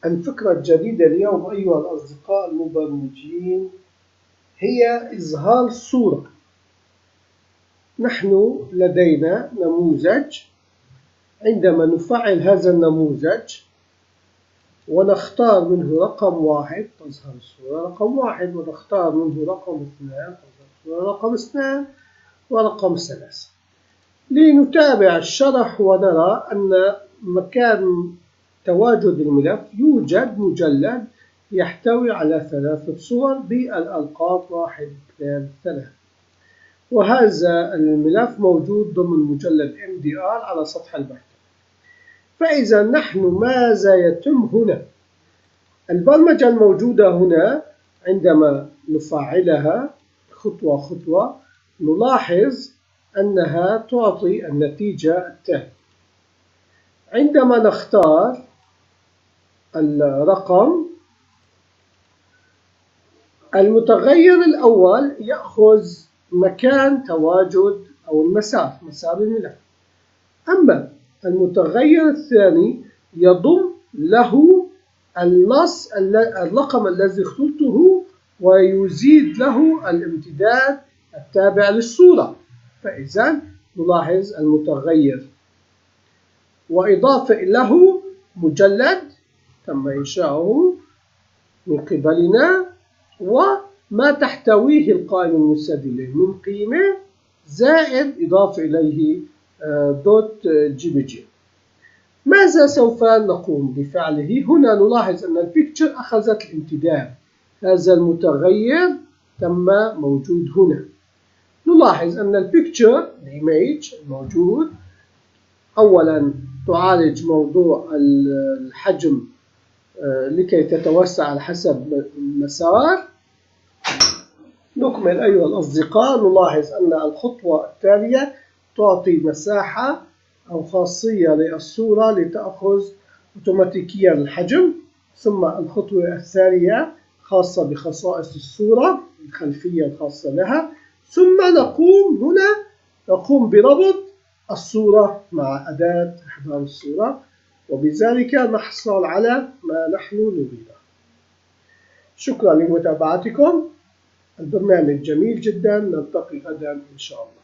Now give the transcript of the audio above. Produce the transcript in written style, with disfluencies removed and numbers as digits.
الفكرة الجديدة اليوم أيها الأصدقاء المبرمجين هي إظهار صورة. نحن لدينا نموذج، عندما نفعل هذا النموذج ونختار منه رقم 1 تظهر الصورة رقم 1، ونختار منه رقم 2 تظهر الصورة رقم 2 ورقم 3. لنتابع الشرح ونرى أن مكان تواجد الملف يوجد مجلد يحتوي على 3 صور بالألقاب 1 2 3، وهذا الملف موجود ضمن مجلد MDR على سطح المكتب. فإذا نحن ماذا يتم هنا؟ البرمجة الموجودة هنا عندما نفعلها خطوة خطوة نلاحظ أنها تعطي النتيجة التالية. عندما نختار الرقم، المتغير الأول يأخذ مكان تواجد أو مسار الملف، أما المتغير الثاني يضم له النص الرقم الذي اخترته ويزيد له الامتداد التابع للصورة. فإذا نلاحظ المتغير وإضافة له مجلد تم إنشاؤه من قبلنا وما تحتويه القائمة المستدلة من قيمة زائد إضافة إليه .jpg. ماذا سوف نقوم بفعله؟ هنا نلاحظ أن البيكتشر أخذت الامتداد، هذا المتغير تم موجود هنا. نلاحظ أن البيكتشر الإيميج الموجود أولا تعالج موضوع الحجم لكي تتوسع على حسب المسار. نكمل أيها الأصدقاء، نلاحظ أن الخطوة التالية تعطي مساحة أو خاصية للصورة لتأخذ أوتوماتيكيا الحجم، ثم الخطوة الثانية خاصة بخصائص الصورة الخلفية الخاصة لها، ثم نقوم بربط الصورة مع أداة إحضار الصورة، وبذلك نحصل على ما نحن نريده. شكرا لمتابعتكم، البرنامج جميل جدا، نلتقي غدا إن شاء الله.